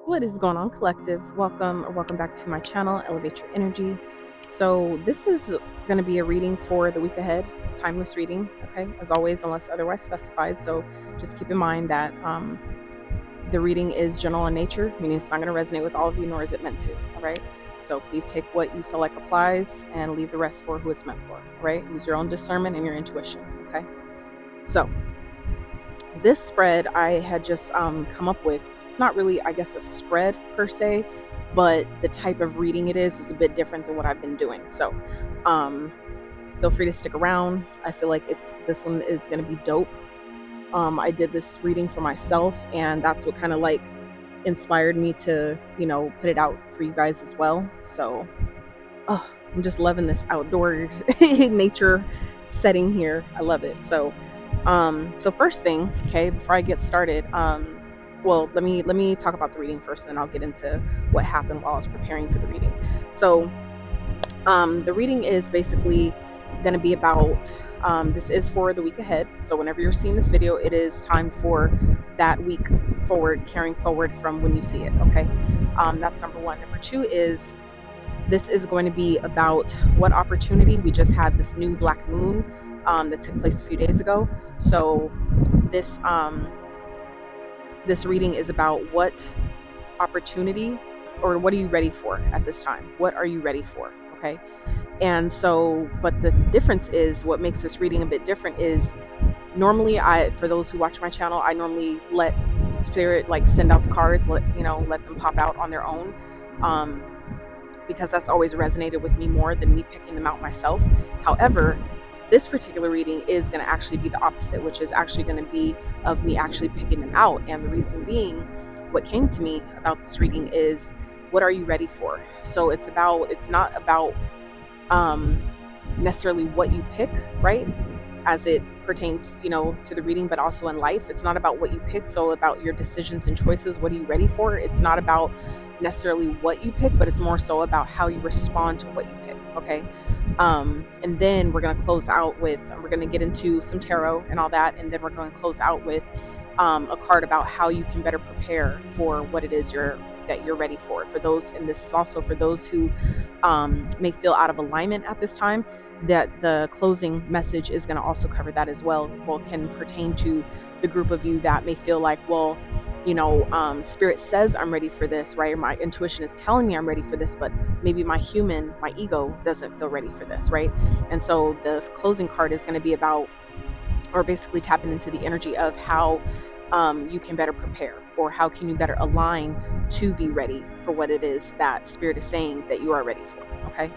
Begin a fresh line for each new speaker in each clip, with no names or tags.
What is going on, collective? Welcome back to my channel, Elevate Your Energy. So this is going to be a reading for the week ahead, timeless reading, okay, as always, unless otherwise specified. So just keep in mind that the reading is general in nature, meaning it's not going to resonate with all of you, nor is it meant to, all right? So please take what you feel like applies and leave the rest for who it's meant for, all right? Use your own discernment and your intuition, okay? So this spread I had just come up with. It's not really, I guess, a spread per se, but the type of reading it is a bit different than what I've been doing. So feel free to stick around. I feel like this one is going to be dope. I did this reading for myself, and that's what kind of like inspired me to, put it out for you guys as well. So I'm just loving this outdoor nature setting here. I love it. So first thing, okay, before I get started, well, let me talk about the reading first, and then I'll get into what happened while I was preparing for the reading. So the reading is basically going to be about, this is for the week ahead. So whenever you're seeing this video, it is time for that week forward, carrying forward from when you see it, okay? That's number one. Number two is, this is going to be about what opportunity. We just had this new black moon that took place a few days ago. So this reading is about what opportunity, or what are you ready for at this time? What are you ready for? Okay. And so, but the difference is, what makes this reading a bit different is, normally for those who watch my channel, I normally let spirit like send out the cards, let them pop out on their own. Because that's always resonated with me more than me picking them out myself. However, this particular reading is going to actually be the opposite, which is actually going to be of me actually picking them out. And the reason being, what came to me about this reading is, what are you ready for? So it's not about necessarily what you pick, right? As it pertains, to the reading, but also in life. It's not about what you pick, so about your decisions and choices. What are you ready for? It's not about necessarily what you pick, but it's more so about how you respond to what you pick, okay? And then we're going to close out with, we're going to get into some tarot and all that, and then we're going to close out with a card about how you can better prepare for what it is that you're ready for those. And this is also for those who may feel out of alignment at this time, that the closing message is going to also cover that as well. Well, can pertain to the group of you that may feel like, well, spirit says I'm ready for this, right? Or my intuition is telling me I'm ready for this, but maybe my ego doesn't feel ready for this, right? And so the closing card is going to be about, or basically tapping into the energy of how you can better prepare, or how can you better align to be ready for what it is that spirit is saying that you are ready for, okay?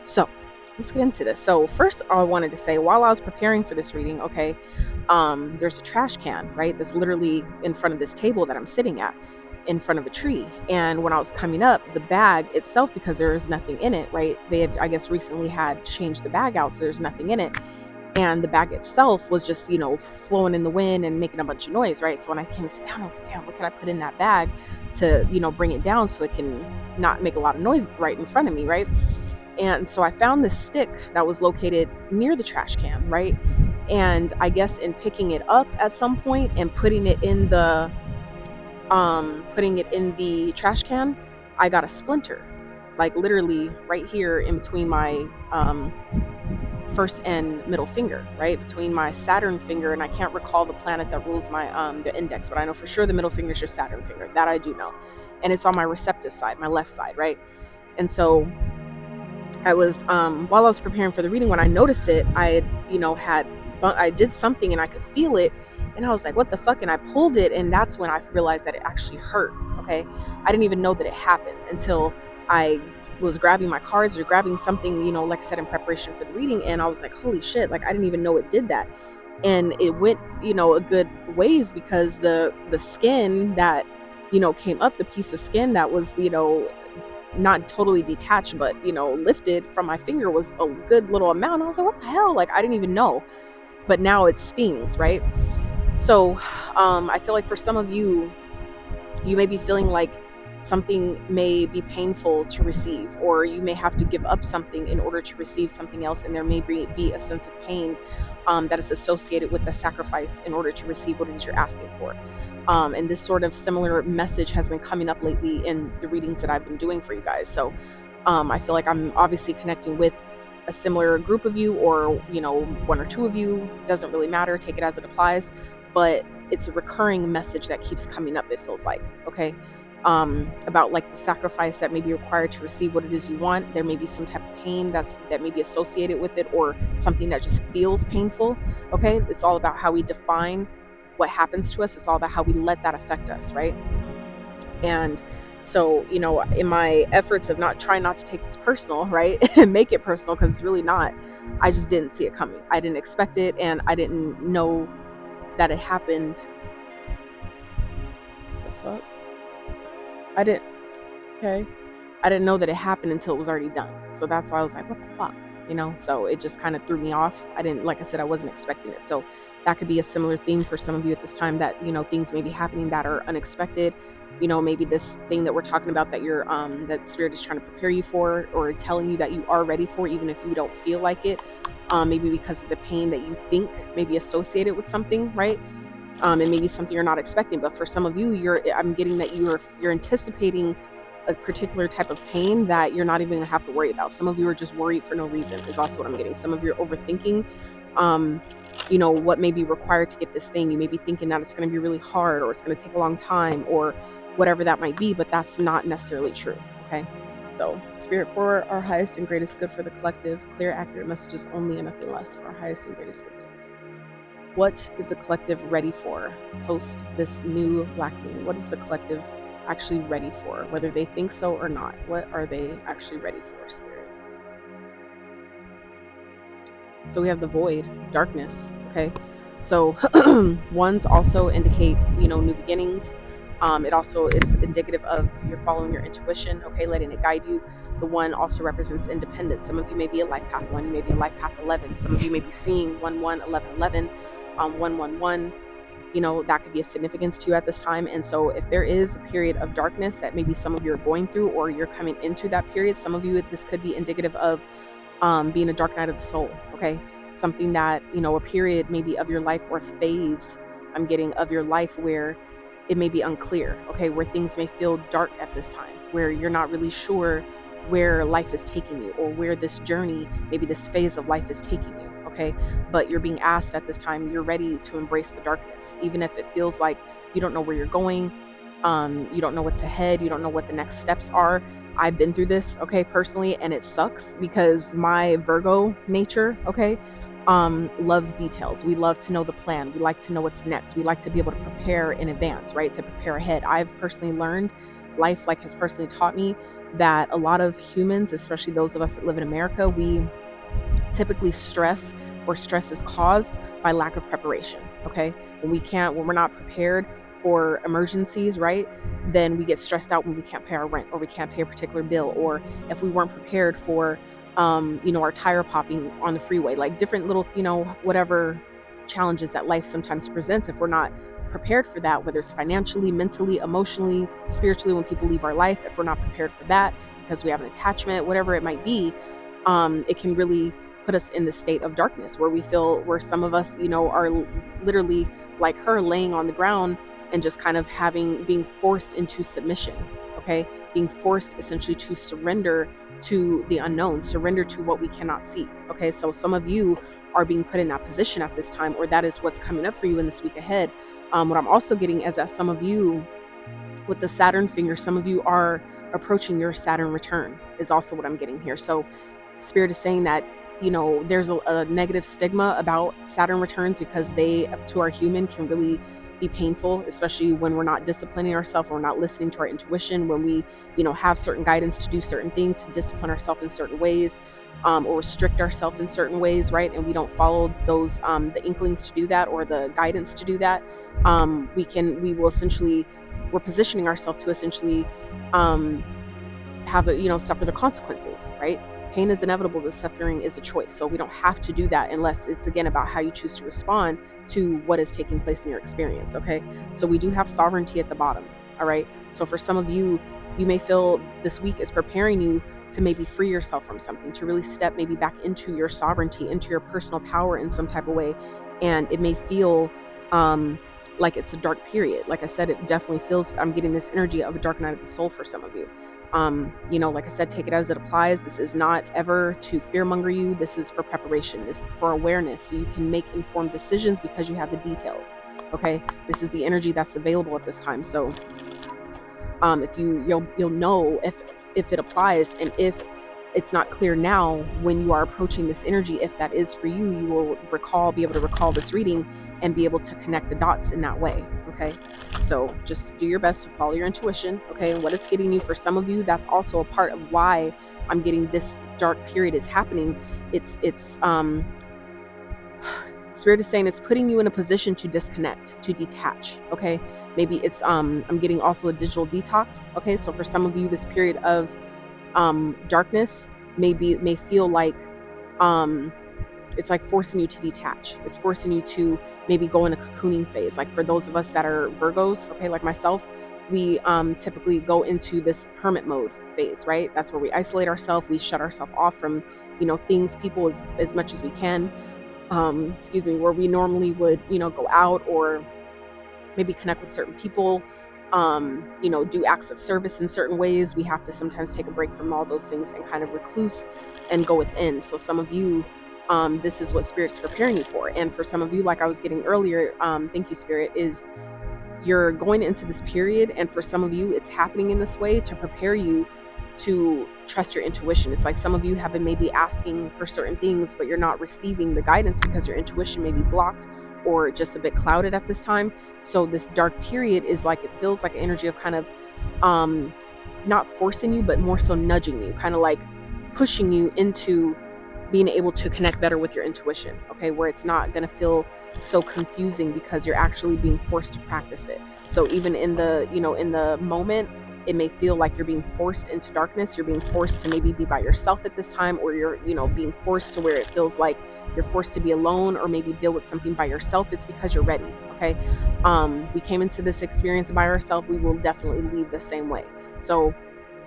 So let's get into this. So first, I wanted to say, while I was preparing for this reading, okay, there's a trash can, right? That's literally in front of this table that I'm sitting at, in front of a tree. And when I was coming up, the bag itself, because there is nothing in it, right? They had, I guess, recently had changed the bag out, so there's nothing in it. And the bag itself was just, flowing in the wind and making a bunch of noise, right? So when I came to sit down, I was like, damn, what can I put in that bag to, bring it down so it can not make a lot of noise right in front of me, right? And so I found this stick that was located near the trash can, right? And I guess in picking it up at some point and putting it in the trash can, I got a splinter, like literally right here in between my first and middle finger, right? Between my Saturn finger, and I can't recall the planet that rules my the index, but I know for sure the middle finger is your Saturn finger. That I do know. And it's on my receptive side, my left side, right? And so I was while I was preparing for the reading, when I noticed it, I did something and I could feel it, and I was like, what the fuck? And I pulled it, and that's when I realized that it actually hurt, okay? I didn't even know that it happened until I was grabbing my cards or grabbing something, like I said, in preparation for the reading, and I was like, holy shit, like I didn't even know it did that. And it went, a good ways, because the skin that, came up, the piece of skin that was, not totally detached, but, lifted from my finger, was a good little amount. I was like, what the hell? Like, I didn't even know. But now it stings, right? So I feel like for some of you, you may be feeling like something may be painful to receive, or you may have to give up something in order to receive something else, and there may be a sense of pain that is associated with the sacrifice in order to receive what it is you're asking for. And this sort of similar message has been coming up lately in the readings that I've been doing for you guys. So I feel like I'm obviously connecting with a similar group of you, or, you know, one or two of you, doesn't really matter, take it as it applies, but it's a recurring message that keeps coming up, it feels like, okay? About like the sacrifice that may be required to receive what it is you want. There may be some type of pain that may be associated with it, or something that just feels painful, okay? It's all about how we define what happens to us. It's all about how we let that affect us, right? And so, you know, in my efforts of trying not to take this personal, right, and make it personal, because it's really not, I just didn't see it coming. I didn't expect it, and I didn't know that it happened. The fuck? I didn't know that it happened until it was already done. So that's why I was like, what the fuck? You know, so it just kind of threw me off. Like I said, I wasn't expecting it. So that could be a similar theme for some of you at this time, that, you know, things may be happening that are unexpected. You know, maybe this thing that we're talking about that you're, that spirit is trying to prepare you for, or telling you that you are ready for, even if you don't feel like it. Maybe because of the pain that you think may be associated with something, right? And maybe something you're not expecting. But for some of you, I'm getting that you're anticipating a particular type of pain that you're not even gonna have to worry about. Some of you are just worried for no reason, is also what I'm getting. Some of you are overthinking, you know, what may be required to get this thing. You may be thinking that it's gonna be really hard, or it's gonna take a long time, or whatever that might be, but that's not necessarily true, okay? So, Spirit, for our highest and greatest good for the collective, clear, accurate messages only and nothing less, for our highest and greatest good, please. What is the collective ready for post this new black moon? What is the collective actually ready for, whether they think so or not? What are they actually ready for, Spirit? So we have the void, darkness, okay? So ones also indicate, you know, new beginnings. It also is indicative of you're following your intuition, okay, letting it guide you. The one also represents independence. Some of you may be a life path 1, you may be a life path 11. Some of you may be seeing 1 1 11 11, 1 1 1. You know, that could be a significance to you at this time. And so if there is a period of darkness that maybe some of you are going through, or you're coming into that period, some of you, this could be indicative of being a dark night of the soul, okay? Something that, you know, a period maybe of your life, or phase, I'm getting, of your life where it may be unclear, okay? Where things may feel dark at this time, where you're not really sure where life is taking you, or where this journey, maybe this phase of life is taking you, okay? But you're being asked at this time, you're ready to embrace the darkness, even if it feels like you don't know where you're going, you don't know what's ahead, you don't know what the next steps are. I've been through this, okay, personally, and it sucks because my Virgo nature, okay, loves details. We love to know the plan. We like to know what's next. We like to be able to prepare in advance, right? To prepare ahead. I've personally learned, life like has personally taught me that a lot of humans, especially those of us that live in America, we typically stress, or stress is caused by lack of preparation, okay? When we're not prepared for emergencies, right? Then we get stressed out when we can't pay our rent, or we can't pay a particular bill, or if we weren't prepared for, you know, our tire popping on the freeway, like different little, you know, whatever challenges that life sometimes presents. If we're not prepared for that, whether it's financially, mentally, emotionally, spiritually, when people leave our life, if we're not prepared for that because we have an attachment, whatever it might be, it can really put us in the state of darkness, where we feel, where some of us, you know, are literally like her, laying on the ground and just kind of being forced into submission, okay? Being forced essentially to surrender to the unknown, surrender to what we cannot see, okay? So some of you are being put in that position at this time, or that is what's coming up for you in this week ahead. What I'm also getting is that some of you, with the Saturn finger, some of you are approaching your Saturn return, is also what I'm getting here. So Spirit is saying that, you know, there's a negative stigma about Saturn returns, because they, to our human, can really be painful, especially when we're not disciplining ourselves, or we're not listening to our intuition, when we, you know, have certain guidance to do certain things, to discipline ourselves in certain ways, or restrict ourselves in certain ways, right? And we don't follow those, the inklings to do that, or the guidance to do that. We're positioning ourselves to essentially suffer the consequences, right? Pain is inevitable, but suffering is a choice. So we don't have to do that, unless it's, again, about how you choose to respond to what is taking place in your experience, okay? So we do have sovereignty at the bottom, all right? So for some of you, you may feel this week is preparing you to maybe free yourself from something, to really step maybe back into your sovereignty, into your personal power in some type of way. And it may feel like it's a dark period. Like I said, it definitely feels, I'm getting this energy of a dark night of the soul for some of you. You know, like I said, take it as it applies. This is not ever to fearmonger you. This is for preparation. This is for awareness, so you can make informed decisions because you have the details. Okay, this is the energy that's available at this time. So if you'll know if it applies, and if it's not clear now, when you are approaching this energy, if that is for you, you will be able to recall this reading and be able to connect the dots in that way. Okay, so just do your best to follow your intuition. Okay, and what it's getting you, for some of you, that's also a part of why I'm getting this dark period is happening. It's Spirit is saying it's putting you in a position to disconnect, to detach. Okay, maybe it's I'm getting also a digital detox. Okay, so for some of you, this period of darkness may feel like it's like forcing you to detach. It's forcing you to maybe go in a cocooning phase. Like for those of us that are Virgos, okay, like myself, we typically go into this hermit mode phase, right? That's where we isolate ourselves, we shut ourselves off from, you know, things, people as much as we can. Where we normally would, you know, go out or maybe connect with certain people, you know, do acts of service in certain ways. We have to sometimes take a break from all those things and kind of recluse and go within. So some of you, this is what Spirit's preparing you for. And for some of you, like I was getting earlier, thank you, Spirit, is you're going into this period. And for some of you, it's happening in this way to prepare you to trust your intuition. It's like some of you have been maybe asking for certain things, but you're not receiving the guidance because your intuition may be blocked or just a bit clouded at this time. So this dark period is like, it feels like an energy of kind of not forcing you, but more so nudging you, kind of like pushing you into being able to connect better with your intuition. Okay, where it's not going to feel so confusing because you're actually being forced to practice it. So even in the, you know, in the moment, it may feel like you're being forced into darkness. You're being forced to maybe be by yourself at this time, or you're, you know, being forced to where it feels like you're forced to be alone or maybe deal with something by yourself. It's because you're ready. Okay, we came into this experience by ourselves. We will definitely leave the same way. So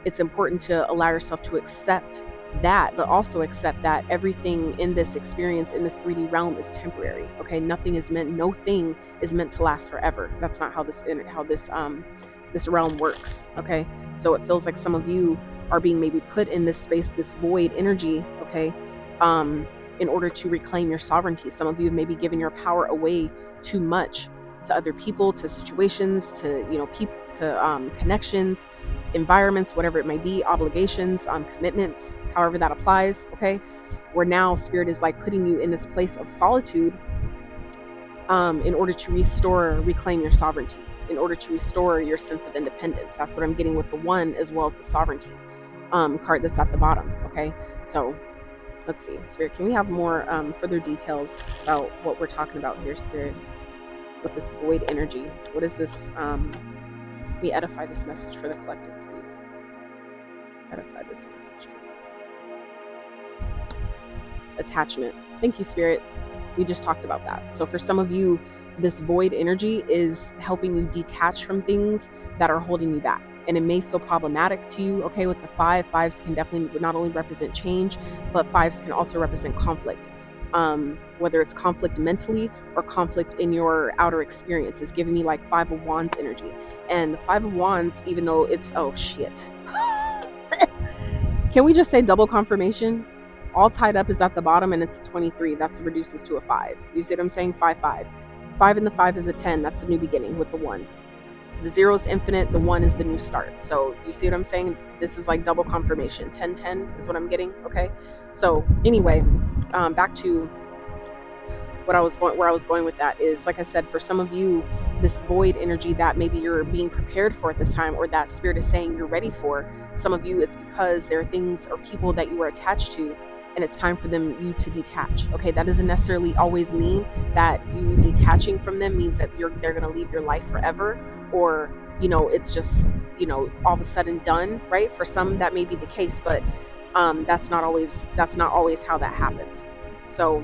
it's important to allow yourself to accept that, but also accept that everything in this experience, in this 3D realm, is temporary. Okay, no thing is meant to last forever. That's not how this realm works. Okay, so it feels like some of you are being maybe put in this space, this void energy, okay, in order to reclaim your sovereignty. Some of you have maybe given your power away too much to other people, to situations, to, you know, people, to connections, environments, whatever it may be, obligations, commitments, however that applies. Okay, where now Spirit is like putting you in this place of solitude in order to reclaim your sovereignty, in order to restore your sense of independence. That's what I'm getting with the one, as well as the sovereignty card that's at the bottom. Okay, so let's see, Spirit, can we have more further details about what we're talking about here, Spirit, with this void energy? What is this? Let me edify this message for the collective, please. Edify this message, please. Attachment. Thank you, Spirit. We just talked about that. So for some of you, this void energy is helping you detach from things that are holding you back. And it may feel problematic to you. Okay, with the fives can definitely not only represent change, but fives can also represent conflict. Whether it's conflict mentally or conflict in your outer experience, is giving me like 5 of Wands energy. And the 5 of Wands, even though it's, oh shit. Can we just say double confirmation? All tied up is at the bottom, and it's a 23. That's reduces to a 5. You see what I'm saying? 5, 5. 5 and the 5 is a 10. That's a new beginning with the 1. The 0 is infinite. The 1 is the new start. So you see what I'm saying? This is like double confirmation. 10, 10 is what I'm getting. Okay. So anyway, back to where I was going with that is, like I said, for some of you, this void energy that maybe you're being prepared for at this time, or that Spirit is saying you're ready for. Some of you, it's because there are things or people that you are attached to, and it's time for you to detach. Okay, that doesn't necessarily always mean that you detaching from them means that they're going to leave your life forever, or, you know, it's just, you know, all of a sudden done, right? For some that may be the case, but that's not always how that happens. So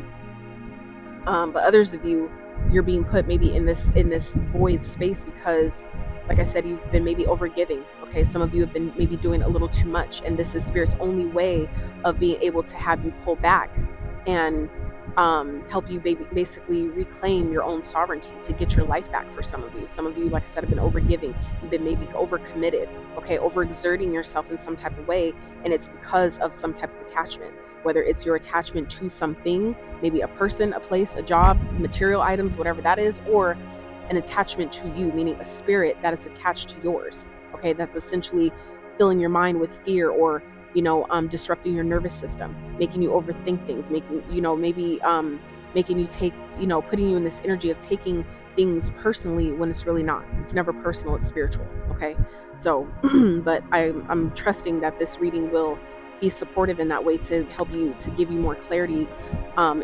but others of you, you're being put maybe in this void space because, like I said, you've been maybe overgiving. Okay, some of you have been maybe doing a little too much, and this is Spirit's only way of being able to have you pull back and help you basically reclaim your own sovereignty to get your life back. For some of you, like I said, have been overgiving. You've been maybe overcommitted, okay, overexerting yourself in some type of way, and it's because of some type of attachment, whether it's your attachment to something, maybe a person, a place, a job, material items, whatever that is, or an attachment to you, meaning a spirit that is attached to yours, okay, that's essentially filling your mind with fear, or disrupting your nervous system, making you overthink things, making making you take, putting you in this energy of taking things personally when it's really not. It's never personal, it's spiritual, okay? So but I'm trusting that this reading will be supportive in that way, to help you, to give you more clarity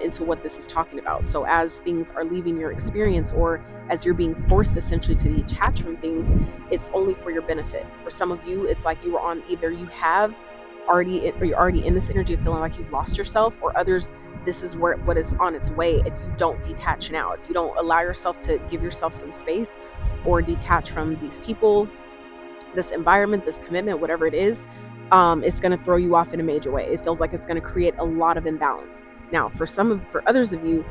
into what this is talking about. So as things are leaving your experience, or as you're being forced essentially to detach from things, it's only for your benefit. For some of you, it's like you were on, either you have already, or you're already in this energy of feeling like you've lost yourself, or others, this is what is on its way if you don't detach now, if you don't allow yourself to give yourself some space, or detach from these people, this environment, this commitment, whatever it is. It's going to throw you off in a major way. It feels like it's going to create a lot of imbalance. Now, for others of you,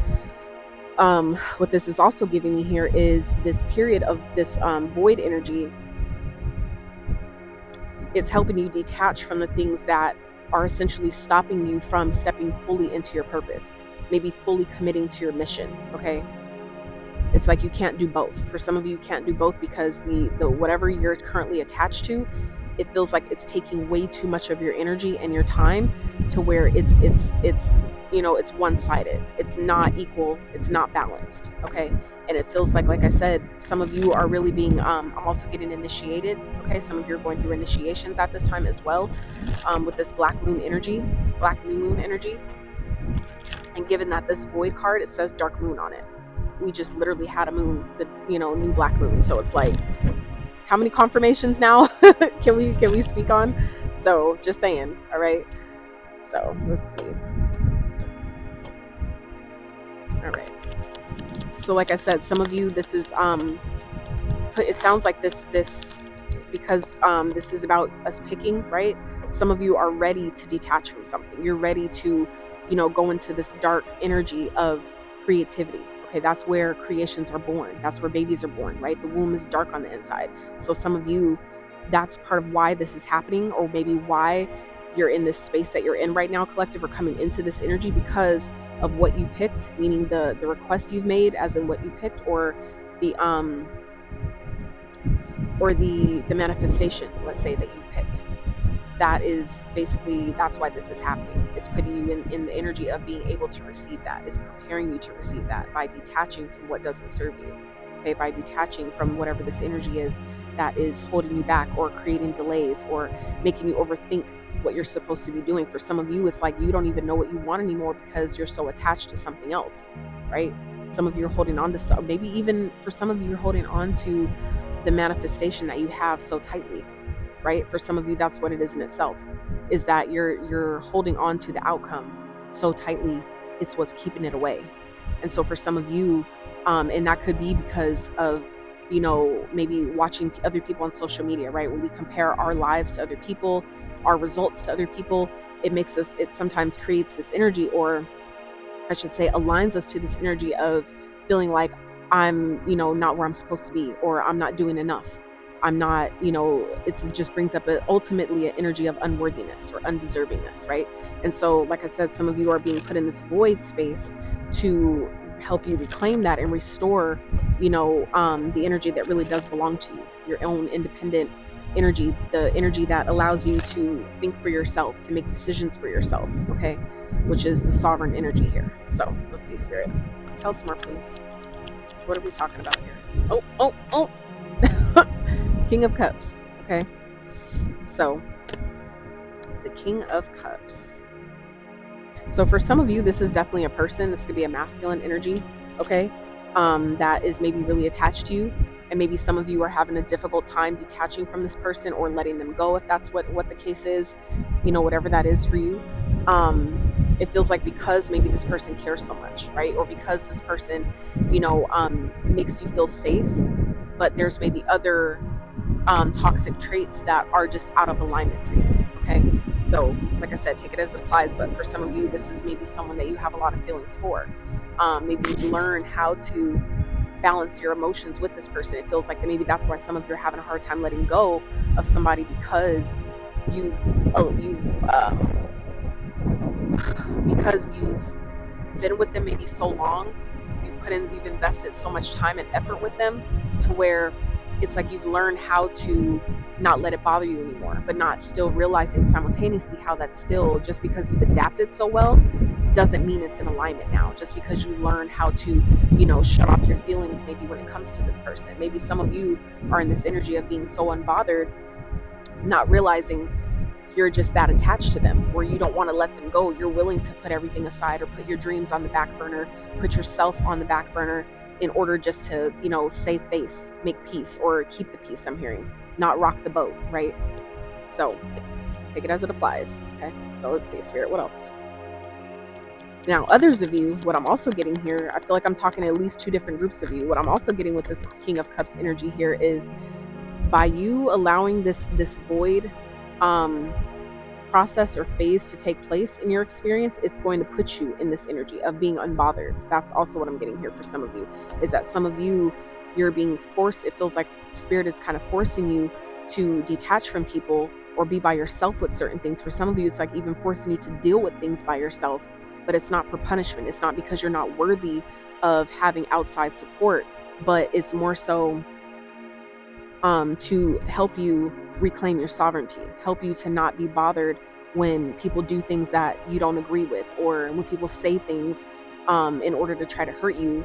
what this is also giving me here is this period of this void energy. It's helping you detach from the things that are essentially stopping you from stepping fully into your purpose, maybe fully committing to your mission, okay? It's like you can't do both. For some of you, you can't do both because the whatever you're currently attached to, it feels like it's taking way too much of your energy and your time, to where it's it's one-sided. It's not equal. It's not balanced. Okay, and it feels like I said, some of you are really being. I'm also getting initiated. Okay, some of you are going through initiations at this time as well, with this black new moon energy. And given that this void card, it says dark moon on it. We just literally had a moon, the new black moon. So it's like, how many confirmations now can we speak on? So just saying. All right, so let's see. All right, so like I said, some of you, this is it sounds like this because this is about us picking, right? Some of you are ready to detach from something. You're ready to go into this dark energy of creativity. Okay, that's where creations are born. That's where babies are born, right? The womb is dark on the inside. So some of you, that's part of why this is happening, or maybe why you're in this space that you're in right now, collective, or coming into this energy, because of what you picked, meaning the request you've made, as in what you picked, or the manifestation, let's say, that you've picked. That is basically, that's why this is happening. It's putting you in the energy of being able to receive that. It's preparing you to receive that by detaching from what doesn't serve you. Okay, by detaching from whatever this energy is that is holding you back, or creating delays, or making you overthink what you're supposed to be doing. For some of you, it's like you don't even know what you want anymore because you're so attached to something else, right? Some of you are holding on to, maybe even for some of you, you're holding on to the manifestation that you have so tightly, right? For some of you, that's what it is in itself, is that you're holding on to the outcome so tightly, it's what's keeping it away. And so for some of you, and that could be because of maybe watching other people on social media, right? When we compare our lives to other people, our results to other people, it sometimes creates this energy, or I should say aligns us to this energy of feeling like I'm not where I'm supposed to be, or I'm not doing enough, I'm not, it just brings up ultimately an energy of unworthiness or undeservingness, right? And so, like I said, some of you are being put in this void space to help you reclaim that and restore, the energy that really does belong to you, your own independent energy, the energy that allows you to think for yourself, to make decisions for yourself, okay? Which is the sovereign energy here. So let's see, Spirit, tell us more, please. What are we talking about here? Oh. King of Cups. Okay, so the King of Cups. So for some of you, this is definitely a person. This could be a masculine energy, okay, that is maybe really attached to you. And maybe some of you are having a difficult time detaching from this person, or letting them go, if that's what the case is, whatever that is for you. It feels like because maybe this person cares so much, right? Or because this person, makes you feel safe, but there's maybe other toxic traits that are just out of alignment for you, okay? So like I said, take it as it applies, but for some of you, this is maybe someone that you have a lot of feelings for. Maybe you've learned how to balance your emotions with this person. It feels like maybe that's why some of you are having a hard time letting go of somebody, because you've been with them maybe so long, you've invested so much time and effort with them, to where it's like you've learned how to not let it bother you anymore, but not still realizing simultaneously how that's still, just because you've adapted so well doesn't mean it's in alignment now. Just because you learned how to, shut off your feelings maybe when it comes to this person. Maybe some of you are in this energy of being so unbothered, not realizing you're just that attached to them, where you don't want to let them go. You're willing to put everything aside, or put your dreams on the back burner, put yourself on the back burner, in order just to, save face, make peace, or keep the peace. I'm hearing, not rock the boat, right? So take it as it applies. Okay, so let's see, Spirit, what else? Now, others of you, what I'm also getting here, I feel like I'm talking to at least two different groups of you. What I'm also getting with this King of Cups energy here is, by you allowing this void process or phase to take place in your experience, it's going to put you in this energy of being unbothered. That's also what I'm getting here for some of you, is that some of you, you're being forced. It feels like Spirit is kind of forcing you to detach from people or be by yourself with certain things. For some of you, it's like even forcing you to deal with things by yourself, but it's not for punishment. It's not because you're not worthy of having outside support, but it's more so to help you reclaim your sovereignty, help you to not be bothered when people do things that you don't agree with, or when people say things in order to try to hurt you,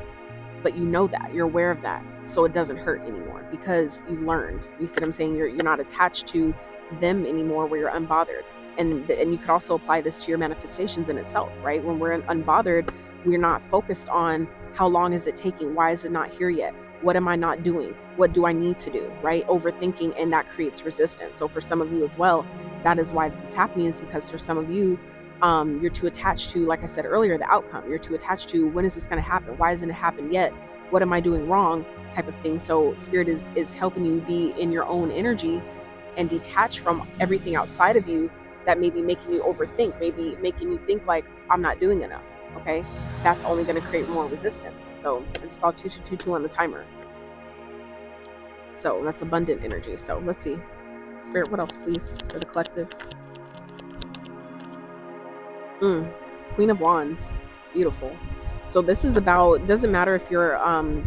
but that you're aware of that, so it doesn't hurt anymore, because you've learned. You see what I'm saying? You're not attached to them anymore, where you're unbothered. And you could also apply this to your manifestations in itself, right? When we're unbothered, we're not focused on how long is it taking, why is it not here yet, what am I not doing, what do I need to do, right? Overthinking, and that creates resistance. So for some of you as well, that is why this is happening, is because for some of you, you're too attached to, like I said earlier, the outcome. You're too attached to, when is this going to happen, why hasn't it happened yet, what am I doing wrong, type of thing. So Spirit is helping you be in your own energy and detach from everything outside of you that may be making you overthink, maybe making you think like, I'm not doing enough. Okay, that's only going to create more resistance. So I just saw 2222 on the timer, so that's abundant energy. So let's see, Spirit, what else please for the collective? Queen of Wands, beautiful. So this is about, doesn't matter if you're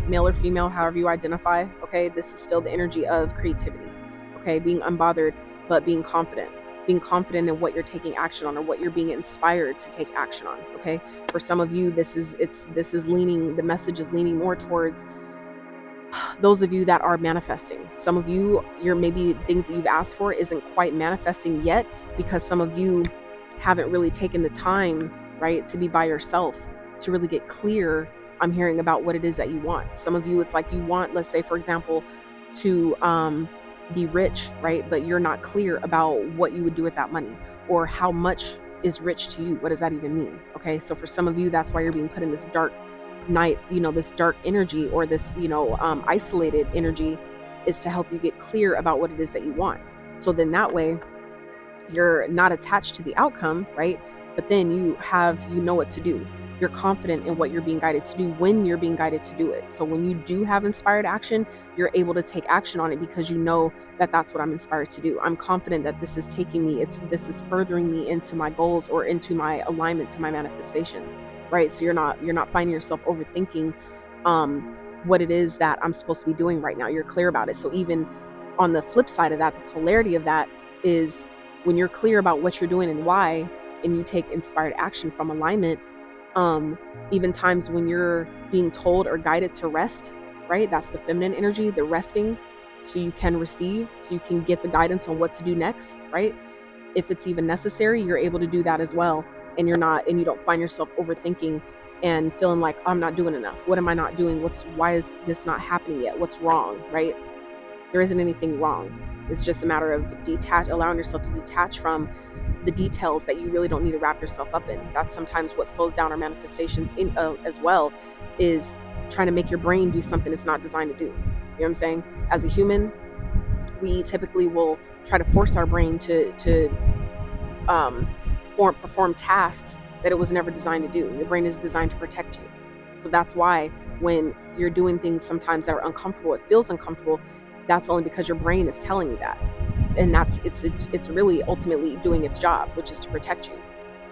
male or female, however you identify, okay, this is still the energy of creativity, okay, being unbothered, but being confident in what you're taking action on, or what you're being inspired to take action on. Okay, for some of you, this is leaning, the message is leaning more towards those of you that are manifesting. Some of you, you're maybe things that you've asked for isn't quite manifesting yet, because some of you haven't really taken the time, right, to be by yourself, to really get clear. I'm hearing about what it is that you want. Some of you, it's like you want, let's say for example, to be rich, right? But you're not clear about what you would do with that money, or how much is rich to you. What does that even mean? Okay, so for some of you, that's why you're being put in this dark night, this dark energy, or this, isolated energy, is to help you get clear about what it is that you want. So then that way, you're not attached to the outcome, right? But then you know what to do. You're confident in what you're being guided to do when you're being guided to do it. So when you do have inspired action, you're able to take action on it, because you know that that's what I'm inspired to do. I'm confident that this is taking me, this is furthering me into my goals, or into my alignment to my manifestations, right? So you're not finding yourself overthinking what it is that I'm supposed to be doing right now. You're clear about it. So even on the flip side of that, the polarity of that is, when you're clear about what you're doing and why, and you take inspired action from alignment, even times when you're being told or guided to rest, right? That's the feminine energy, the resting, so you can receive, so you can get the guidance on what to do next, right? If it's even necessary, you're able to do that as well. And you don't find yourself overthinking and feeling like, I'm not doing enough. What am I not doing? Why is this not happening yet? What's wrong, right? There isn't anything wrong. It's just a matter of allowing yourself to detach from the details that you really don't need to wrap yourself up in. That's sometimes what slows down our manifestations as well, is trying to make your brain do something it's not designed to do. You know what I'm saying? As a human, we typically will try to force our brain to perform tasks that it was never designed to do. Your brain is designed to protect you. So that's why when you're doing things sometimes that are uncomfortable, it feels uncomfortable. That's only because your brain is telling you that. And it's really ultimately doing its job, which is to protect you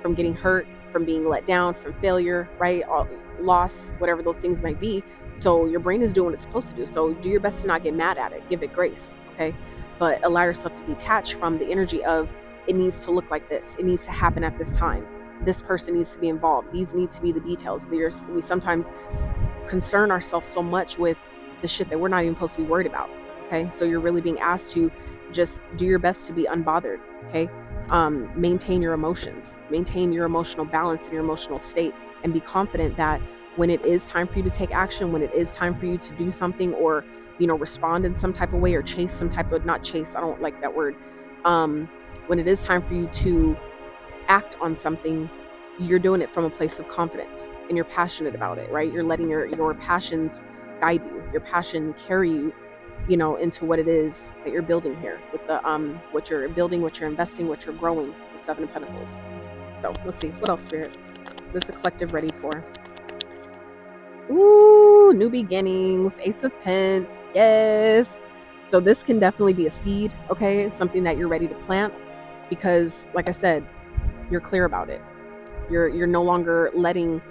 from getting hurt, from being let down, from failure, right? Loss, whatever those things might be. So your brain is doing what it's supposed to do. So do your best to not get mad at it. Give it grace, okay? But allow yourself to detach from the energy of it needs to look like this. It needs to happen at this time. This person needs to be involved. These need to be the details. We sometimes concern ourselves so much with the shit that we're not even supposed to be worried about, okay? So you're really being asked to just do your best to be unbothered, okay? Maintain your emotions, maintain your emotional balance and your emotional state, and be confident that when it is time for you to take action, when it is time for you to do something or, respond in some type of way or chase some type of, not chase, I don't like that word. When it is time for you to act on something, you're doing it from a place of confidence and you're passionate about it, right? You're letting your passions guide you, your passion carry you, into what it is that you're building here with the what you're building, what you're investing, what you're growing, the Seven of Pentacles. So let's see, what else, Spirit? What's the collective ready for? Ooh, new beginnings, Ace of Pents, yes. So this can definitely be a seed, okay? Something that you're ready to plant because, like I said, you're clear about it. You're no longer letting,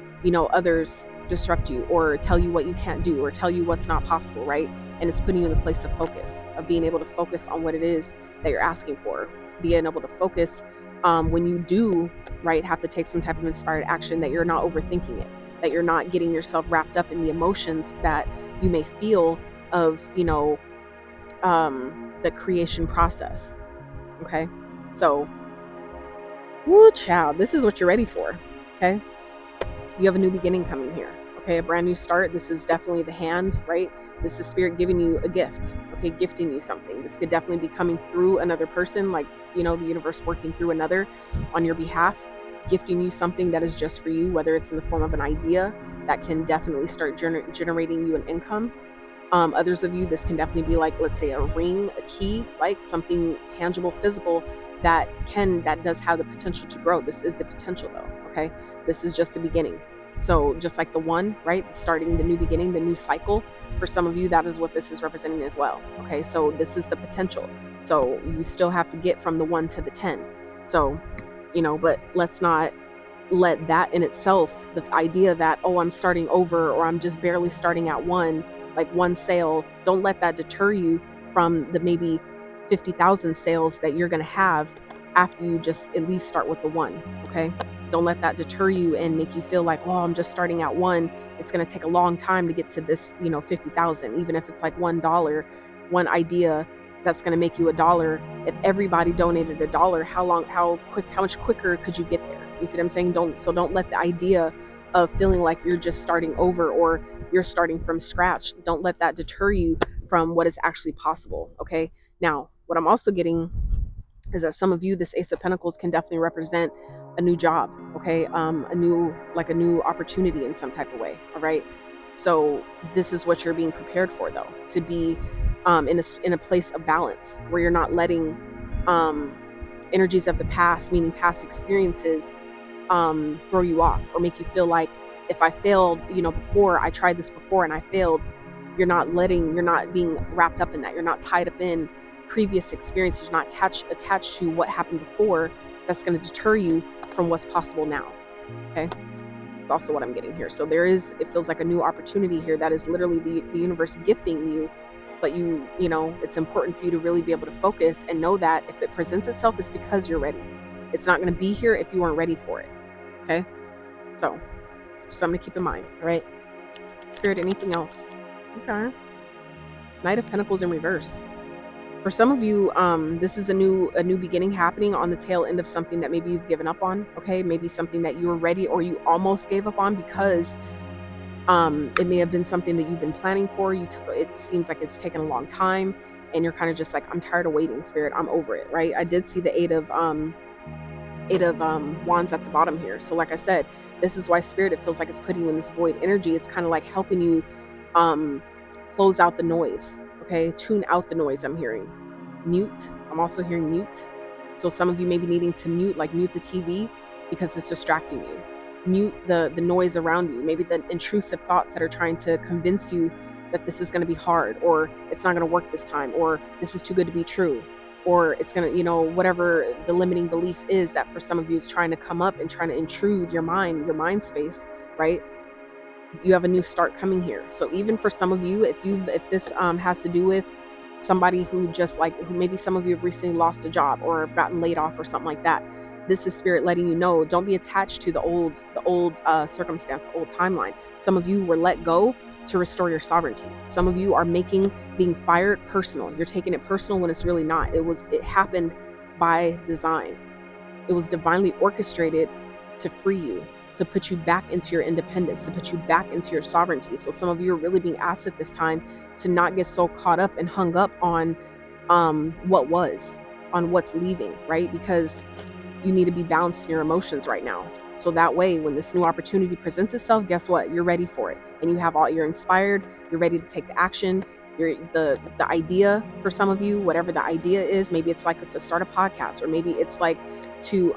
others disrupt you or tell you what you can't do or tell you what's not possible, right? And it's putting you in a place of focus, of being able to focus on what it is that you're asking for, being able to focus when you do, right, have to take some type of inspired action, that you're not overthinking it, that you're not getting yourself wrapped up in the emotions that you may feel of, the creation process, okay? So, woo, child, this is what you're ready for, okay? You have a new beginning coming here, okay? A brand new start. This is definitely the hand, right? This is Spirit giving you a gift, okay? Gifting you something. This could definitely be coming through another person, like, the universe working through another on your behalf, gifting you something that is just for you, whether it's in the form of an idea that can definitely start generating you an income. Others of you, this can definitely be like, let's say, a ring, a key, like something tangible, physical, that does have the potential to grow. This is the potential though, okay? This is just the beginning. So just like the one, right? Starting the new beginning, the new cycle. For some of you, that is what this is representing as well, okay? So this is the potential. So you still have to get from the 1 to the 10. So, but let's not let that in itself, the idea that, oh, I'm starting over or I'm just barely starting at 1, like one sale, don't let that deter you from the maybe 50,000 sales that you're going to have after you just at least start with the 1, okay? Don't let that deter you and make you feel like, oh, I'm just starting at 1. It's going to take a long time to get to this, 50,000, even if it's like $1, one idea that's going to make you $1. If everybody donated $1, how much quicker could you get there? You see what I'm saying? Don't let the idea of feeling like you're just starting over or you're starting from scratch, don't let that deter you from what is actually possible, okay? Now, what I'm also getting is that some of you, this Ace of Pentacles can definitely represent a new job, okay? A new opportunity in some type of way, all right? So this is what you're being prepared for, though, to be in a place of balance where you're not letting energies of the past, meaning past experiences, throw you off or make you feel like, if I failed, before, I tried this before and I failed. You're not being wrapped up in that. You're not tied up in previous experiences, not attached to what happened before. That's going to deter you from what's possible now, okay? That's also what I'm getting here. So it feels like a new opportunity here that is literally the universe gifting you, but it's important for you to really be able to focus and know that if it presents itself, it's because you're ready. It's not going to be here if you weren't ready for it, okay? So something to keep in mind, all right? Spirit, anything else? Okay. Knight of Pentacles in reverse. For some of you, this is a new beginning happening on the tail end of something that maybe you've given up on, okay? Maybe something that you were ready or you almost gave up on because it may have been something that you've been planning for. It seems like it's taken a long time and you're kind of just like, I'm tired of waiting, Spirit. I'm over it, right? I did see the Eight of Wands at the bottom here. So like I said, this is why Spirit, it feels like it's putting you in this void energy. It's kind of like helping you close out the noise, okay? Tune out the noise. I'm hearing mute. I'm also hearing mute. So some of you may be needing to mute the TV because it's distracting you. Mute the noise around you, maybe the intrusive thoughts that are trying to convince you that this is going to be hard, or it's not going to work this time, or this is too good to be true, or it's going to, whatever the limiting belief is that for some of you is trying to come up and trying to intrude your mind space, right? You have a new start coming here. So even for some of you, if this has to do with somebody who maybe some of you have recently lost a job or have gotten laid off or something like that, this is spirit letting you know, don't be attached to the old circumstance, the old timeline. Some of you were let go to restore your sovereignty. Some of you are making being fired personal. You're taking it personal when it's really not. It happened by design. It was divinely orchestrated to free you, to put you back into your independence, to put you back into your sovereignty. So some of you are really being asked at this time to not get so caught up and hung up on what was, on what's leaving, right? Because you need to be balanced in your emotions right now. So that way, when this new opportunity presents itself, guess what? You're ready for it. And you're inspired, you're ready to take the action. The idea for some of you, whatever the idea is, maybe it's like to start a podcast, or maybe it's like to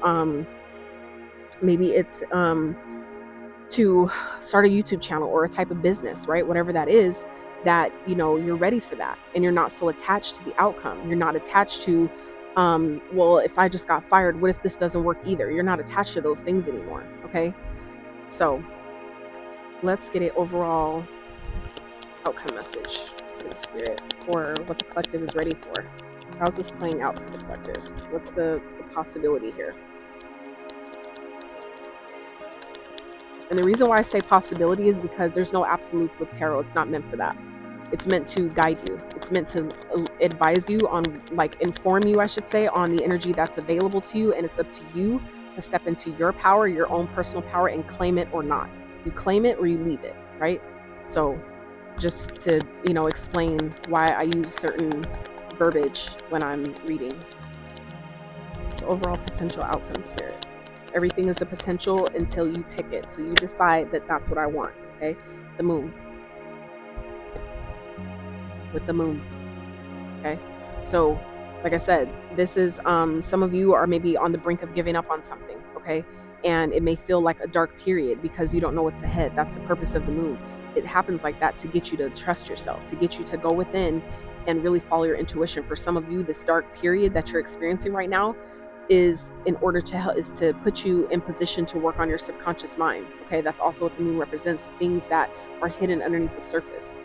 to start a YouTube channel or a type of business, right? Whatever that is, that, you're ready for that. And you're not so attached to the outcome. You're not attached to, well, if I just got fired, what if this doesn't work either? You're not attached to those things anymore. Okay. So let's get an overall outcome message for the spirit for what the collective is ready for. How's this playing out for the collective? What's the possibility here? And the reason why I say possibility is because there's no absolutes with tarot. It's not meant for that. It's meant to guide you. It's meant to advise you on, inform you, I should say, on the energy that's available to you. And it's up to you to step into your power, your own personal power, and claim it or not. You claim it or you leave it, right? So just to, explain why I use certain verbiage when I'm reading. So overall potential outcome, spirit. Everything is a potential until you pick it, till you decide that that's what I want, okay? The moon. With the moon, okay? So, like I said, this is, some of you are maybe on the brink of giving up on something, okay? And it may feel like a dark period because you don't know what's ahead. That's the purpose of the moon. It happens like that to get you to trust yourself, to get you to go within and really follow your intuition. For some of you, this dark period that you're experiencing right now is to put you in position to work on your subconscious mind. Okay, that's also what the moon represents, things that are hidden underneath the surface,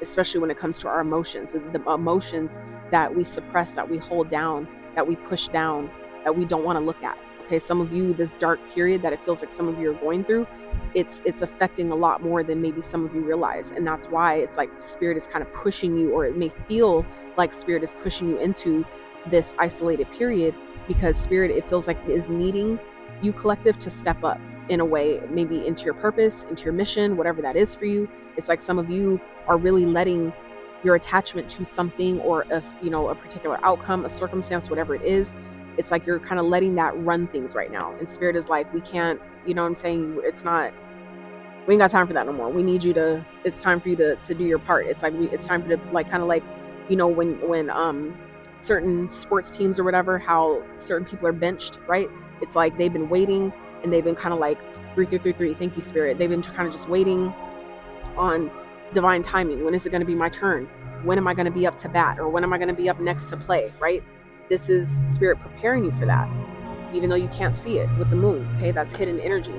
especially when it comes to our emotions, the emotions that we suppress, that we hold down, that we push down, that we don't want to look at. Okay, some of you, this dark period that it feels like some of you are going through, it's affecting a lot more than maybe some of you realize. And that's why it's like spirit is kind of pushing you, or it may feel like spirit is pushing you into this isolated period, because spirit, it feels like it is needing you collective to step up in a way, maybe into your purpose, into your mission, whatever that is for you. It's like some of you are really letting your attachment to something, or a particular outcome, a circumstance, whatever it is. It's like you're kind of letting that run things right now. And spirit is like, we can't, you know what I'm saying? We ain't got time for that no more. We need you to, it's time for you to do your part. It's like, it's time for you to when certain sports teams or whatever, how certain people are benched, right? It's like they've been waiting and they've been kind of like 3. Thank you, spirit. They've been kind of just waiting on divine timing. When is it going to be my turn? When am I going to be up to bat? Or when am I going to be up next to play, right? This is spirit preparing you for that, even though you can't see it with the moon. Okay, that's hidden energy.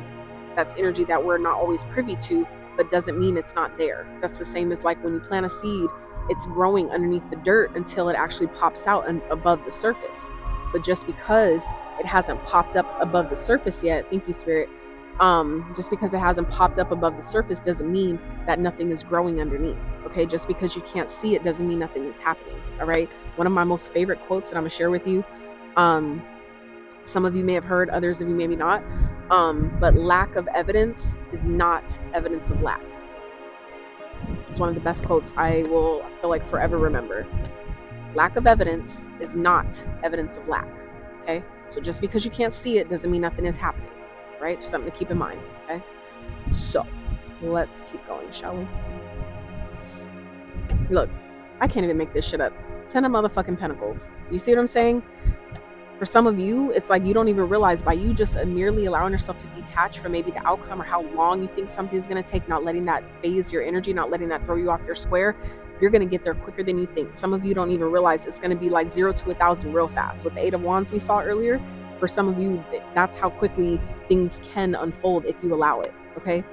That's energy that we're not always privy to, but doesn't mean it's not there. That's the same as like when you plant a seed, it's growing underneath the dirt until it actually pops out and above the surface. But just because it hasn't popped up above the surface yet, thank you, spirit, just because it hasn't popped up above the surface doesn't mean that nothing is growing underneath. Okay, just because you can't see it doesn't mean nothing is happening. All right, one of my most favorite quotes that I'm gonna share with you, some of you may have heard, others of you maybe not, but lack of evidence is not evidence of lack. It's one of the best quotes I feel like forever remember. Lack of evidence is not evidence of lack. Okay, so just because you can't see it doesn't mean nothing is happening, right? Just something to keep in mind. Okay, so let's keep going, shall we? Look, I can't even make this shit up. 10 of motherfucking pentacles. You see what I'm saying? For some of you, it's like you don't even realize, by you just merely allowing yourself to detach from maybe the outcome or how long you think something's going to take, not letting that phase your energy, not letting that throw you off your square, you're going to get there quicker than you think. Some of you don't even realize it's going to be like 0 to 1,000 real fast. With the 8 of Wands we saw earlier, for some of you, that's how quickly things can unfold if you allow it, okay?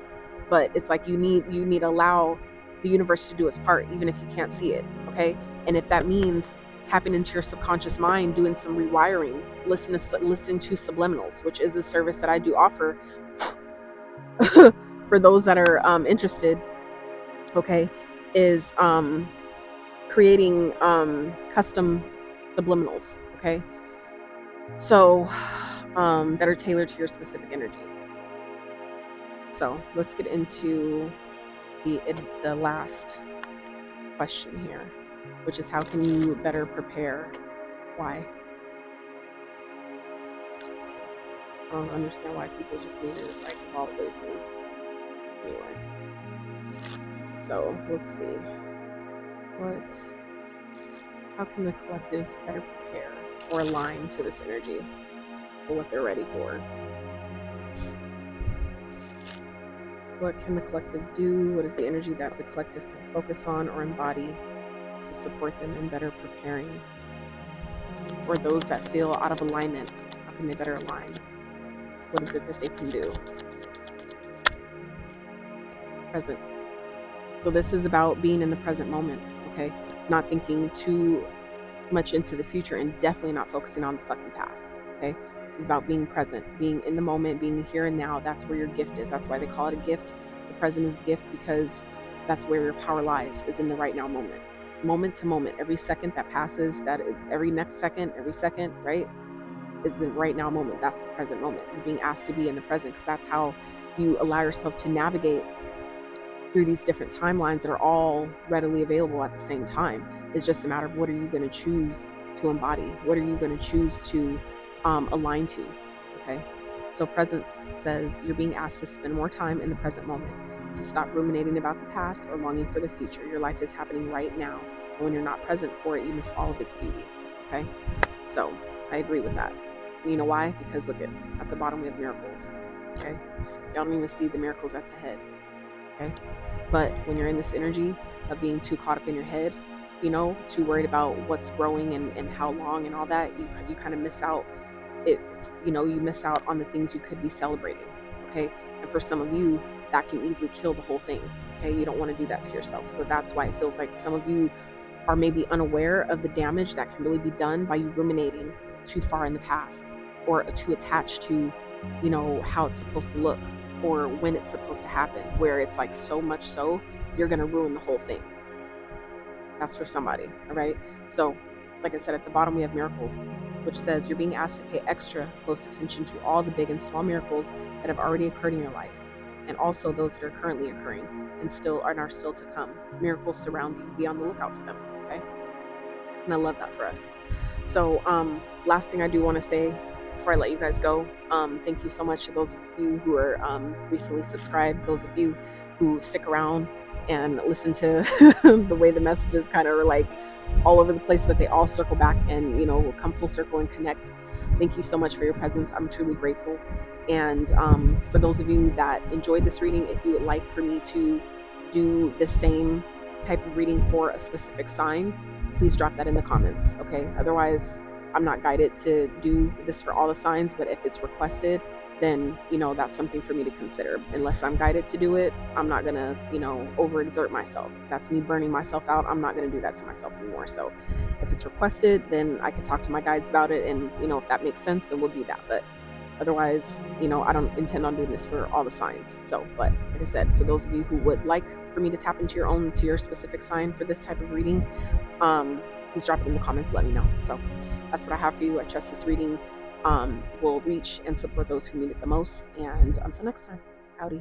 But it's like you need to allow the universe to do its part, even if you can't see it, okay? And if that means tapping into your subconscious mind, doing some rewiring, listening to subliminals, which is a service that I do offer for those that are interested, okay, is creating custom subliminals, okay, so that are tailored to your specific energy. So let's get into the last question here, which is how can you better prepare? Why? I don't understand why people just need it, like, of all places. Anyway, so let's see. How can the collective better prepare or align to this energy for what they're ready for? What can the collective do? What is the energy that the collective can focus on or embody to support them in better preparing? Or those that feel out of alignment, how can they better align? What is it that they can do? Presence. So this is about being in the present moment, okay? Not thinking too much into the future, and definitely not focusing on the fucking past, okay? This is about being present, being in the moment, being here and now. That's where your gift is. That's why they call it a gift. The present is the gift, because that's where your power lies, is in the right now moment. Moment to moment, every second that passes, every next second, every second, right, is the right now moment. That's the present moment. You're being asked to be in the present, because that's how you allow yourself to navigate through these different timelines that are all readily available at the same time. It's just a matter of what are you going to choose to embody? What are you going to choose to align to? Okay. So presence says you're being asked to spend more time in the present moment, to stop ruminating about the past or longing for the future. Your life is happening right now. And when you're not present for it, you miss all of its beauty. Okay. So I agree with that. And you know why? Because look at the bottom we have miracles. Okay. Y'all don't even see the miracles that's ahead. Okay. But when you're in this energy of being too caught up in your head, you know, too worried about what's growing and how long and all that, you kind of miss out. It's, you know, you miss out on the things you could be celebrating. Okay. And for some of you, that can easily kill the whole thing. Okay. You don't want to do that to yourself. So that's why it feels like some of you are maybe unaware of the damage that can really be done by you ruminating too far in the past, or too attached to, you know, how it's supposed to look, or when it's supposed to happen, where it's like so much so you're going to ruin the whole thing. That's for somebody. All right. So like I said, at the bottom we have miracles, which says you're being asked to pay extra close attention to all the big and small miracles that have already occurred in your life, and also those that are currently occurring and are still to come. Miracles surround you. Be on the lookout for them. Okay. And I love that for us. So last thing I do want to say before I let you guys go, thank you so much to those of you who are recently subscribed, those of you who stick around and listen to the way the messages kind of are like all over the place, but they all circle back and, you know, will come full circle and connect. Thank you so much for your presence. I'm truly grateful. And for those of you that enjoyed this reading, if you would like for me to do the same type of reading for a specific sign, please drop that in the comments. Okay. Otherwise, I'm not guided to do this for all the signs, but if it's requested, then, you know, that's something for me to consider. Unless I'm guided to do it, I'm not gonna, you know, overexert myself. That's me burning myself out. I'm not gonna do that to myself anymore. So if it's requested, then I can talk to my guides about it, and, you know, if that makes sense, then we'll do that. But otherwise, you know, I don't intend on doing this for all the signs. So, but like I said, for those of you who would like for me to tap into your specific sign for this type of reading, please drop it in the comments, let me know. So that's what I have for you. I trust this reading will reach and support those who need it the most. And until next time, howdy.